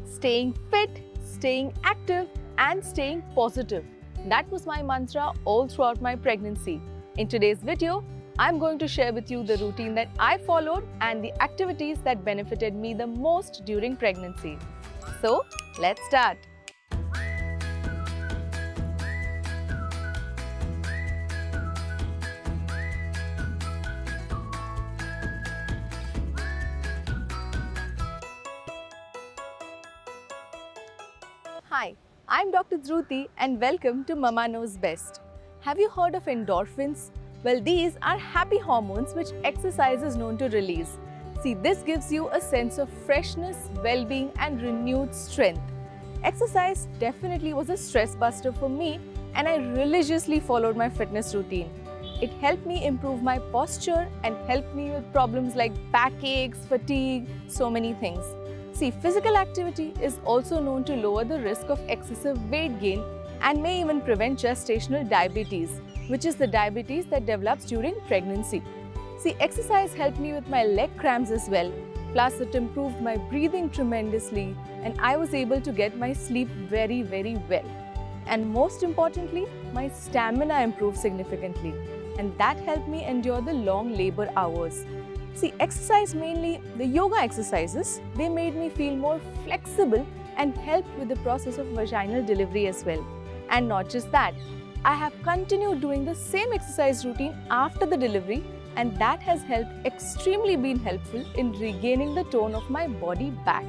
Staying fit, staying active, and staying positive. That was my mantra all throughout my pregnancy. In today's video, I'm going to share with you the routine that I followed and the activities that benefited me the most during pregnancy. So, let's start. Hi, I'm Dr. Dhruti and welcome to Mama Knows Best. Have you heard of endorphins? Well, these are happy hormones which exercise is known to release. See, this gives you a sense of freshness, well-being and renewed strength. Exercise definitely was a stress buster for me and I religiously followed my fitness routine. It helped me improve my posture and helped me with problems like backaches, fatigue, so many things. See, physical activity is also known to lower the risk of excessive weight gain and may even prevent gestational diabetes, which is the diabetes that develops during pregnancy. See, exercise helped me with my leg cramps as well. Plus, it improved my breathing tremendously and I was able to get my sleep very well. And most importantly, my stamina improved significantly and that helped me endure the long labor hours. See, exercise, mainly the yoga exercises, they made me feel more flexible and helped with the process of vaginal delivery as well. And not just that, I have continued doing the same exercise routine after the delivery and that has extremely been helpful in regaining the tone of my body back.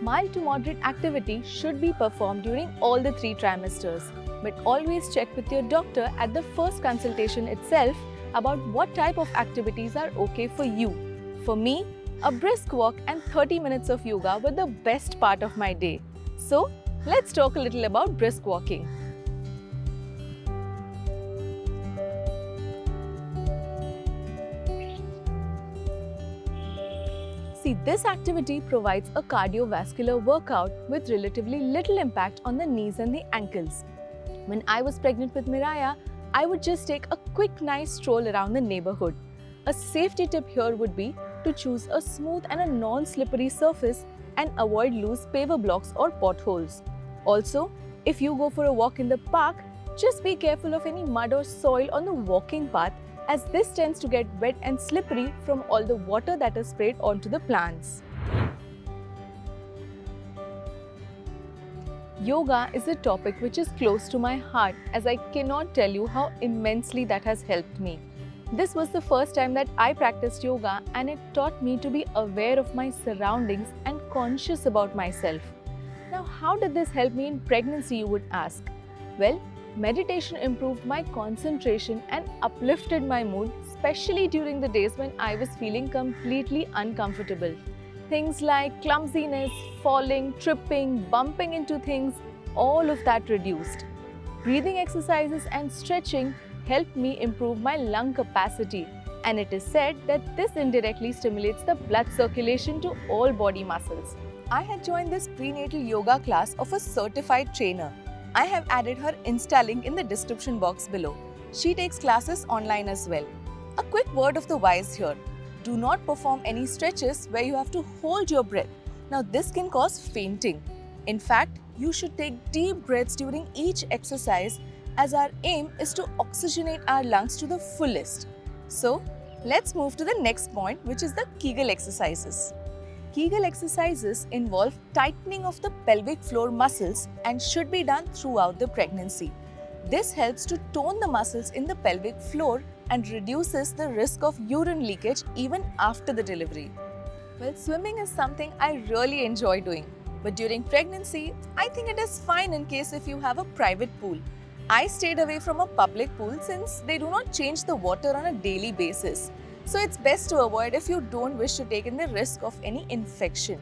Mild to moderate activity should be performed during all the 3 trimesters, but always check with your doctor at the first consultation itself about what type of activities are okay for you. For me, a brisk walk and 30 minutes of yoga were the best part of my day. So, let's talk a little about brisk walking. See, this activity provides a cardiovascular workout with relatively little impact on the knees and the ankles. When I was pregnant with Miraya, I would just take a quick nice stroll around the neighborhood. A safety tip here would be to choose a smooth and a non-slippery surface and avoid loose paver blocks or potholes. Also, if you go for a walk in the park, just be careful of any mud or soil on the walking path as this tends to get wet and slippery from all the water that is sprayed onto the plants. Yoga is a topic which is close to my heart as I cannot tell you how immensely that has helped me. This was the first time that I practiced yoga and it taught me to be aware of my surroundings and conscious about myself. Now, how did this help me in pregnancy, you would ask? Well, meditation improved my concentration and uplifted my mood, especially during the days when I was feeling completely uncomfortable. Things like clumsiness, falling, tripping, bumping into things, all of that reduced. Breathing exercises and stretching helped me improve my lung capacity, and it is said that this indirectly stimulates the blood circulation to all body muscles. I had joined this prenatal yoga class of a certified trainer. I have added her Insta link in the description box below. She takes classes online as well. A quick word of the wise here. Do not perform any stretches where you have to hold your breath. Now, this can cause fainting. In fact, you should take deep breaths during each exercise as our aim is to oxygenate our lungs to the fullest. So, let's move to the next point, which is the Kegel exercises. Kegel exercises involve tightening of the pelvic floor muscles and should be done throughout the pregnancy. This helps to tone the muscles in the pelvic floor and reduces the risk of urine leakage even after the delivery. Well, swimming is something I really enjoy doing. But during pregnancy, I think it is fine in case if you have a private pool. I stayed away from a public pool since they do not change the water on a daily basis. So it's best to avoid if you don't wish to take in the risk of any infection.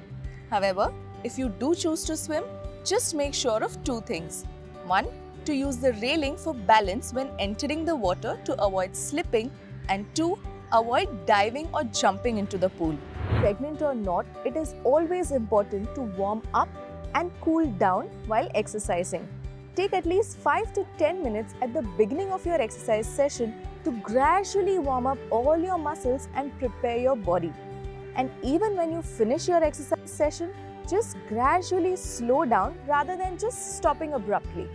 However, if you do choose to swim, just make sure of 2 things. 1. To use the railing for balance when entering the water to avoid slipping, and 2. Avoid diving or jumping into the pool. Pregnant or not, it is always important to warm up and cool down while exercising. Take at least 5 to 10 minutes at the beginning of your exercise session to gradually warm up all your muscles and prepare your body. And even when you finish your exercise session, just gradually slow down rather than just stopping abruptly.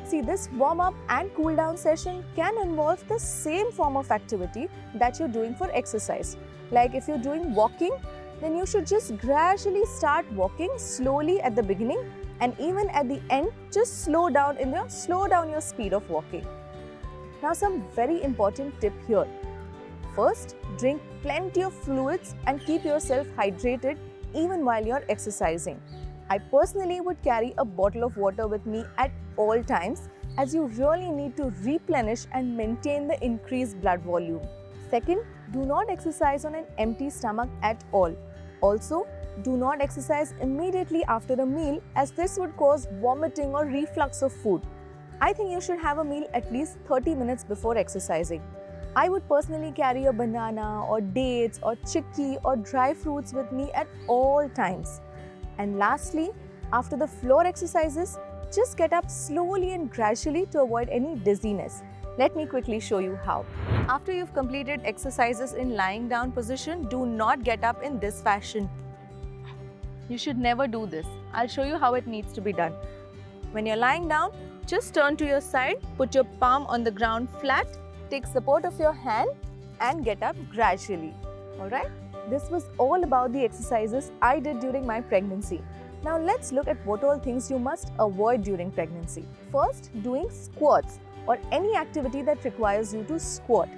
See, this warm-up and cool-down session can involve the same form of activity that you're doing for exercise. Like if you're doing walking, then you should just gradually start walking slowly at the beginning, and even at the end, just slow down your speed of walking. Now, some very important tip here. First, drink plenty of fluids and keep yourself hydrated even while you're exercising. I personally would carry a bottle of water with me at all times, as you really need to replenish and maintain the increased blood volume. Second, do not exercise on an empty stomach at all. Also, do not exercise immediately after a meal, as this would cause vomiting or reflux of food. I think you should have a meal at least 30 minutes before exercising. I would personally carry a banana or dates or chickpea or dry fruits with me at all times. And lastly, after the floor exercises, just get up slowly and gradually to avoid any dizziness. Let me quickly show you how. After you've completed exercises in lying down position, do not get up in this fashion. You should never do this. I'll show you how it needs to be done. When you're lying down, just turn to your side, put your palm on the ground flat, take support of your hand and get up gradually. Alright? This was all about the exercises I did during my pregnancy. Now let's look at what all things you must avoid during pregnancy. First, doing squats or any activity that requires you to squat.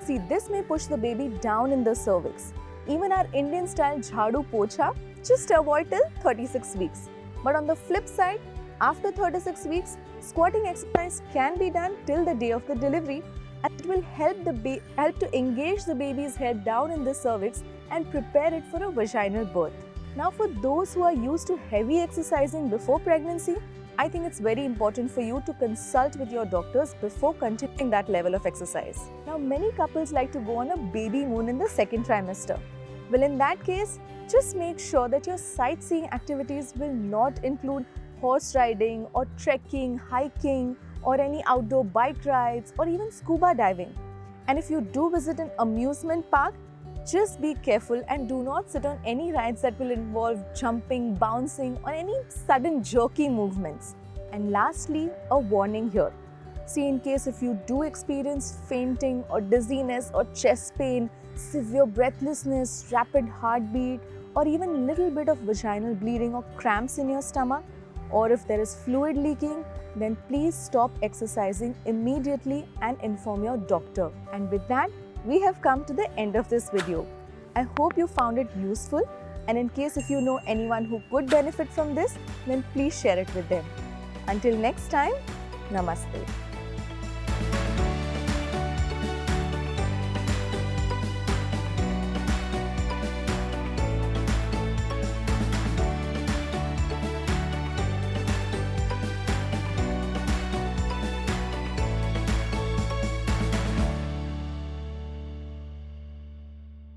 See, this may push the baby down in the cervix. Even our Indian style jhadu pocha, just avoid till 36 weeks. But on the flip side, after 36 weeks, squatting exercise can be done till the day of the delivery, and it will help to engage the baby's head down in the cervix and prepare it for a vaginal birth. Now, for those who are used to heavy exercising before pregnancy, I think it's very important for you to consult with your doctors before continuing that level of exercise. Now, many couples like to go on a baby moon in the second trimester. Well, in that case, just make sure that your sightseeing activities will not include horse riding or trekking, hiking, or any outdoor bike rides or even scuba diving. And if you do visit an amusement park, just be careful and do not sit on any rides that will involve jumping, bouncing, or any sudden jerky movements. And lastly, a warning here. See, in case if you do experience fainting or dizziness or chest pain, severe breathlessness, rapid heartbeat, or even little bit of vaginal bleeding or cramps in your stomach, or if there is fluid leaking, then please stop exercising immediately and inform your doctor. And with that, we have come to the end of this video. I hope you found it useful, and in case if you know anyone who could benefit from this, then please share it with them. Until next time, Namaste.